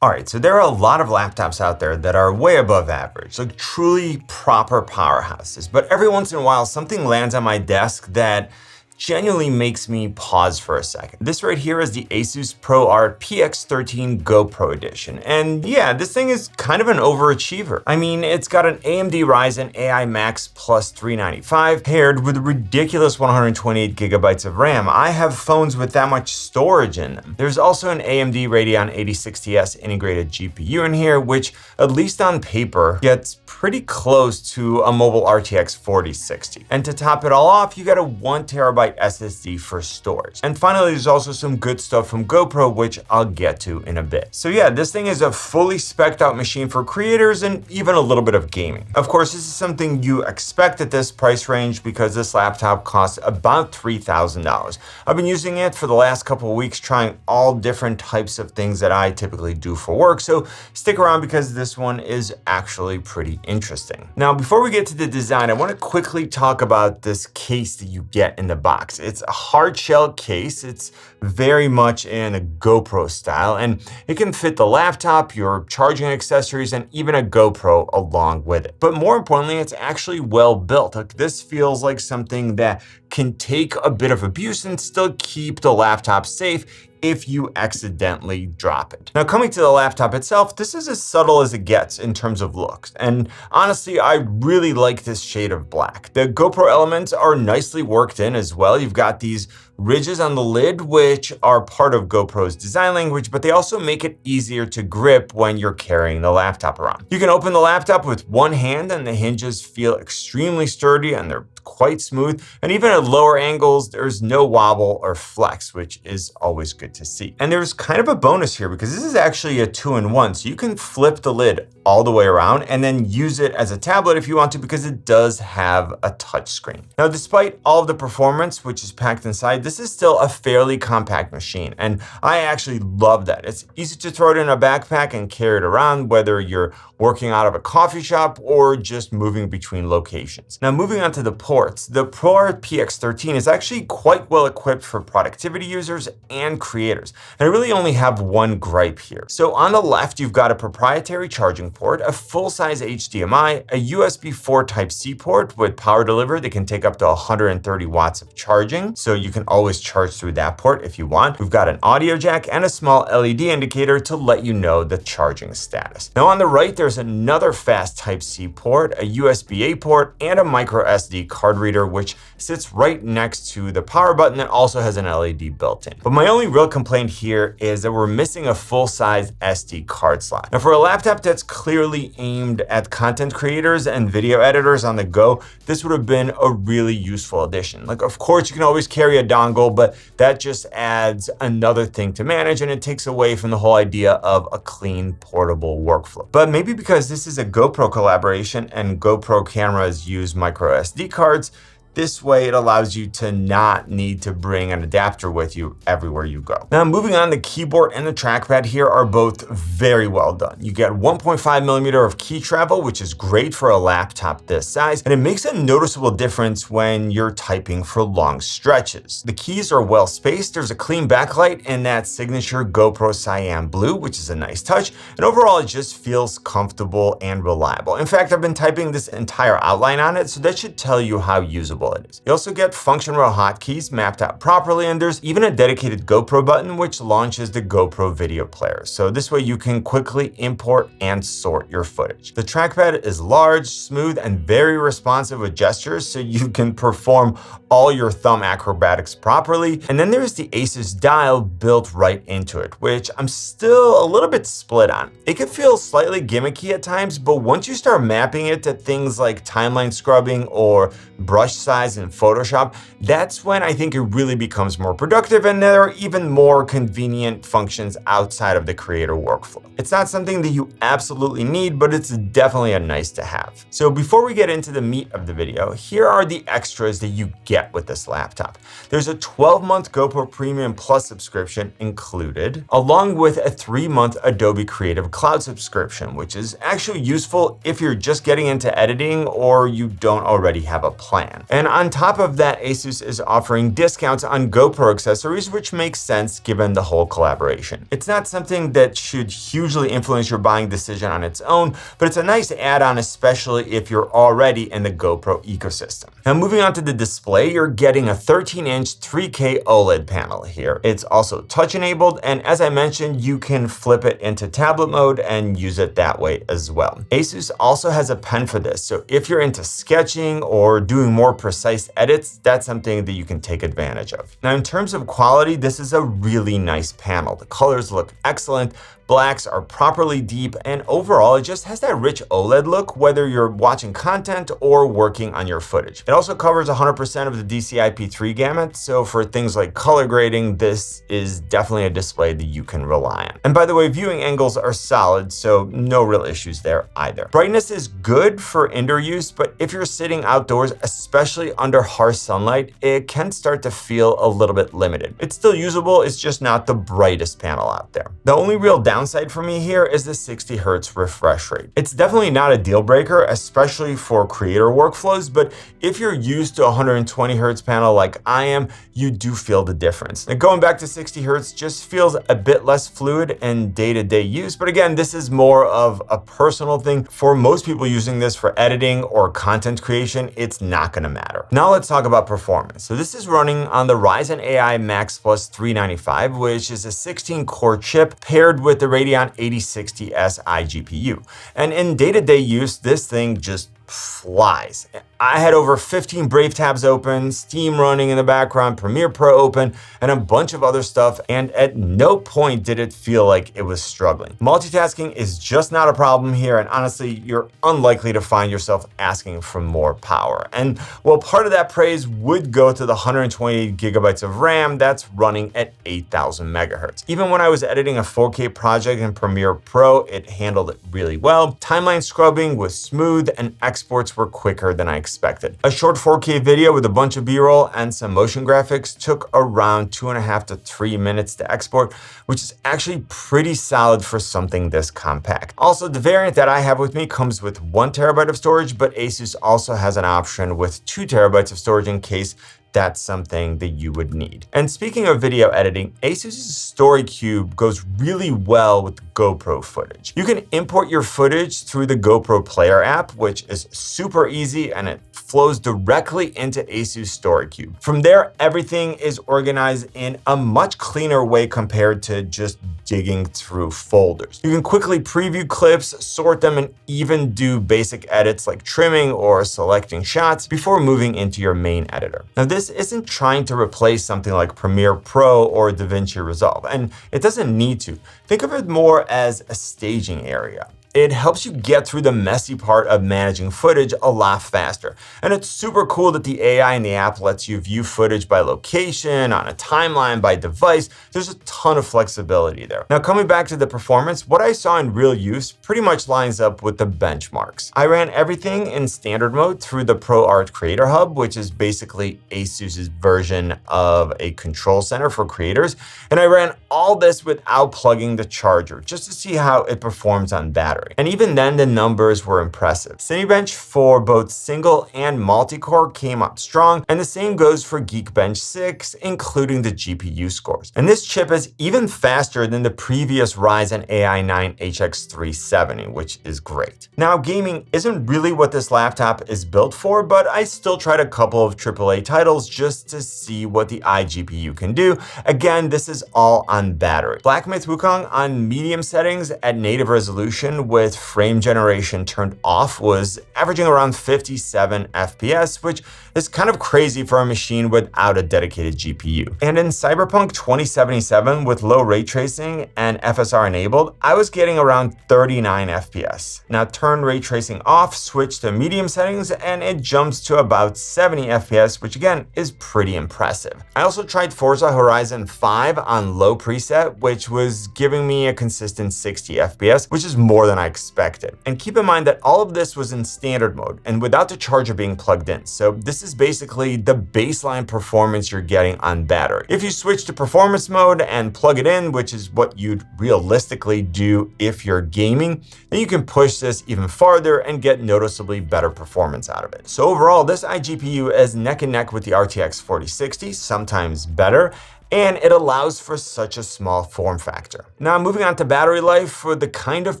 All right, so there are a lot of laptops out there that are way above average, like truly proper powerhouses. But every once in a while, something lands on my desk that genuinely makes me pause for a second. This right here is the ASUS ProArt PX13 GoPro edition. And yeah, this thing is kind of an overachiever. I mean, it's got an AMD Ryzen AI Max plus 395 paired with a ridiculous 128 gigabytes of RAM. I have phones with that much storage in them. There's also an AMD Radeon 8060S integrated GPU in here, which at least on paper gets pretty close to a mobile RTX 4060. And to top it all off, you got a 1 terabyte SSD for storage. And finally, there's also some good stuff from GoPro, which I'll get to in a bit. So yeah, this thing is a fully spec'd out machine for creators and even a little bit of gaming. Of course, this is something you expect at this price range because this laptop costs about $3,000. I've been using it for the last couple of weeks, trying all different types of things that I typically do for work. So stick around because this one is actually pretty interesting. Now, before we get to the design, I want to quickly talk about this case that you get in the box. It's a hard shell case. It's very much in a GoPro style, and it can fit the laptop, your charging accessories, and even a GoPro along with it. But more importantly, it's actually well built. Like, this feels like something that can take a bit of abuse and still keep the laptop safe if you accidentally drop it. Now, coming to the laptop itself, this is as subtle as it gets in terms of looks. And honestly, I really like this shade of black. The GoPro elements are nicely worked in as well. You've got these ridges on the lid, which are part of GoPro's design language, but they also make it easier to grip when you're carrying the laptop around. You can open the laptop with one hand and the hinges feel extremely sturdy and they're quite smooth. And even at lower angles, there's no wobble or flex, which is always good to see. And there's kind of a bonus here because this is actually a 2-in-1. So you can flip the lid all the way around and then use it as a tablet if you want to, because it does have a touch screen. Now, despite all of the performance, which is packed inside, this is still a fairly compact machine. And I actually love that. It's easy to throw it in a backpack and carry it around, whether you're working out of a coffee shop or just moving between locations. Now, moving on to the ports, the ProArt PX13 is actually quite well equipped for productivity users and creators. And I really only have one gripe here. So on the left, you've got a proprietary charging port, a full-size HDMI, a USB 4 Type-C port with power delivery that can take up to 130 watts of charging. So you can always charge through that port if you want. We've got an audio jack and a small LED indicator to let you know the charging status. Now on the right, there's another fast Type-C port, a USB-A port, and a micro SD card reader, which sits right next to the power button that also has an LED built in. But my only real complaint here is that we're missing a full-size SD card slot. Now for a laptop that's clearly aimed at content creators and video editors on the go, this would have been a really useful addition. Like, of course, you can always carry a dongle, but that just adds another thing to manage and it takes away from the whole idea of a clean, portable workflow. But maybe because this is a GoPro collaboration and GoPro cameras use micro SD cards, this way, it allows you to not need to bring an adapter with you everywhere you go. Now, moving on, the keyboard and the trackpad here are both very well done. You get 1.5 millimeter of key travel, which is great for a laptop this size, and it makes a noticeable difference when you're typing for long stretches. The keys are well spaced. There's a clean backlight and that signature GoPro cyan blue, which is a nice touch. And overall, it just feels comfortable and reliable. In fact, I've been typing this entire outline on it, so that should tell you how usable it is. You also get function row hotkeys mapped out properly, and there's even a dedicated GoPro button which launches the GoPro video player. So this way you can quickly import and sort your footage. The trackpad is large, smooth, and very responsive with gestures, so you can perform all your thumb acrobatics properly. And then there's the ASUS dial built right into it, which I'm still a little bit split on. It can feel slightly gimmicky at times, but once you start mapping it to things like timeline scrubbing or brush size in Photoshop, that's when I think it really becomes more productive and there are even more convenient functions outside of the creator workflow. It's not something that you absolutely need, but it's definitely a nice to have. So before we get into the meat of the video, here are the extras that you get with this laptop. There's a 12-month GoPro Premium Plus subscription included, along with a 3-month Adobe Creative Cloud subscription, which is actually useful if you're just getting into editing or you don't already have a plan. And on top of that, ASUS is offering discounts on GoPro accessories, which makes sense given the whole collaboration. It's not something that should hugely influence your buying decision on its own, but it's a nice add-on, especially if you're already in the GoPro ecosystem. Now, moving on to the display, you're getting a 13-inch 3K OLED panel here. It's also touch-enabled, and as I mentioned, you can flip it into tablet mode and use it that way as well. ASUS also has a pen for this, so if you're into sketching or doing more precise edits, that's something that you can take advantage of. Now, in terms of quality, this is a really nice panel. The colors look excellent. Blacks are properly deep, and overall, it just has that rich OLED look, whether you're watching content or working on your footage. It also covers 100% of the DCI-P3 gamut, so for things like color grading, this is definitely a display that you can rely on. And by the way, viewing angles are solid, so no real issues there either. Brightness is good for indoor use, but if you're sitting outdoors, especially under harsh sunlight, it can start to feel a little bit limited. It's still usable, it's just not the brightest panel out there. The only real downside for me here is the 60 Hz refresh rate. It's definitely not a deal breaker, especially for creator workflows, but if you're used to a 120 Hz panel like I am, you do feel the difference. And going back to 60 Hz just feels a bit less fluid in day-to-day use, but again, this is more of a personal thing. For most people using this for editing or content creation, it's not gonna matter. Now let's talk about performance. So this is running on the Ryzen AI Max Plus 395, which is a 16-core chip paired with the Radeon 8060S iGPU. And in day-to-day use, this thing just flies. I had over 15 Brave tabs open, Steam running in the background, Premiere Pro open, and a bunch of other stuff, and at no point did it feel like it was struggling. Multitasking is just not a problem here, and honestly, you're unlikely to find yourself asking for more power. And well, part of that praise would go to the 128 gigabytes of RAM that's running at 8,000 megahertz. Even when I was editing a 4K project in Premiere Pro, it handled it really well. Timeline scrubbing was smooth, and exports were quicker than I expected. A short 4K video with a bunch of B-roll and some motion graphics took around 2.5 to 3 minutes to export, which is actually pretty solid for something this compact. Also, the variant that I have with me comes with 1 terabyte of storage, but ASUS also has an option with 2 terabytes of storage in case that's something that you would need. And speaking of video editing, ASUS's Story Cube goes really well with GoPro footage. You can import your footage through the GoPro Player app, which is super easy, and it flows directly into ASUS Story Cube. From there, everything is organized in a much cleaner way compared to just digging through folders. You can quickly preview clips, sort them, and even do basic edits like trimming or selecting shots before moving into your main editor. Now, this isn't trying to replace something like Premiere Pro or DaVinci Resolve, and it doesn't need to. Think of it more as a staging area. It helps you get through the messy part of managing footage a lot faster. And it's super cool that the AI in the app lets you view footage by location, on a timeline, by device. There's a ton of flexibility there. Now, coming back to the performance, what I saw in real use pretty much lines up with the benchmarks. I ran everything in standard mode through the ProArt Creator Hub, which is basically ASUS's version of a control center for creators. And I ran all this without plugging the charger, just to see how it performs on battery. And even then, the numbers were impressive. Cinebench for both single and multi-core came up strong, and the same goes for Geekbench 6, including the GPU scores. And this chip is even faster than the previous Ryzen AI 9 HX370, which is great. Now, gaming isn't really what this laptop is built for, but I still tried a couple of AAA titles just to see what the iGPU can do. Again, this is all on battery. Black Myth Wukong on medium settings at native resolution with frame generation turned off was averaging around 57 FPS, which is kind of crazy for a machine without a dedicated GPU. And in Cyberpunk 2077 with low ray tracing and FSR enabled, I was getting around 39 FPS. Now turn ray tracing off, switch to medium settings, and it jumps to about 70 FPS, which again is pretty impressive. I also tried Forza Horizon 5 on low preset, which was giving me a consistent 60 FPS, which is more than than I expected. And keep in mind that all of this was in standard mode and without the charger being plugged in. So this is basically the baseline performance you're getting on battery. If you switch to performance mode and plug it in, which is what you'd realistically do if you're gaming, then you can push this even farther and get noticeably better performance out of it. So overall, this iGPU is neck and neck with the RTX 4060, sometimes better, and it allows for such a small form factor. Now, moving on to battery life, for the kind of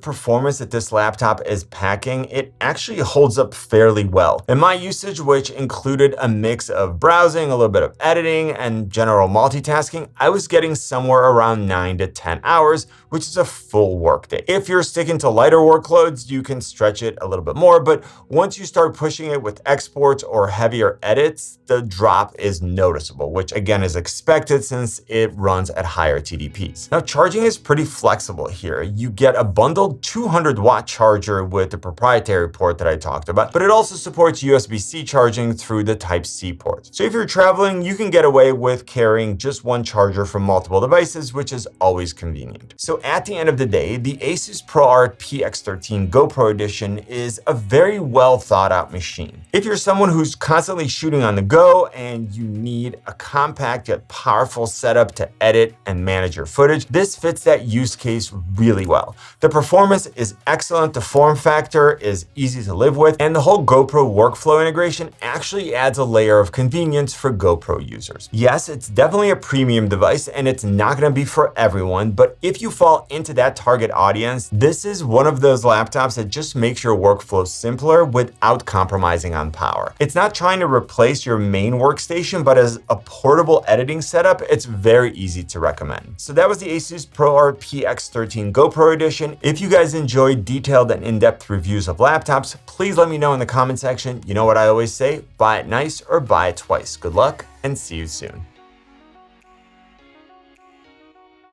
performance that this laptop is packing, it actually holds up fairly well. In my usage, which included a mix of browsing, a little bit of editing, and general multitasking, I was getting somewhere around 9 to 10 hours, which is a full workday. If you're sticking to lighter workloads, you can stretch it a little bit more, but once you start pushing it with exports or heavier edits, the drop is noticeable, which again is expected since it runs at higher TDPs. Now, charging is pretty flexible here. You get a bundled 200-watt charger with the proprietary port that I talked about, but it also supports USB-C charging through the Type-C port. So if you're traveling, you can get away with carrying just one charger from multiple devices, which is always convenient. So at the end of the day, the ASUS ProArt PX13 GoPro Edition is a very well thought out machine. If you're someone who's constantly shooting on the go and you need a compact yet powerful setup to edit and manage your footage, this fits that use case really well. The performance is excellent, the form factor is easy to live with, and the whole GoPro workflow integration actually adds a layer of convenience for GoPro users. Yes, it's definitely a premium device and it's not going to be for everyone, but if you fall into that target audience, this is one of those laptops that just makes your workflow simpler without compromising on power. It's not trying to replace your main workstation, but as a portable editing setup, it's very easy to recommend. So that was the ASUS ProArt PX13 GoPro Edition. If you guys enjoyed detailed and in-depth reviews of laptops, please let me know in the comment section. You know what I always say, buy it nice or buy it twice. Good luck and see you soon.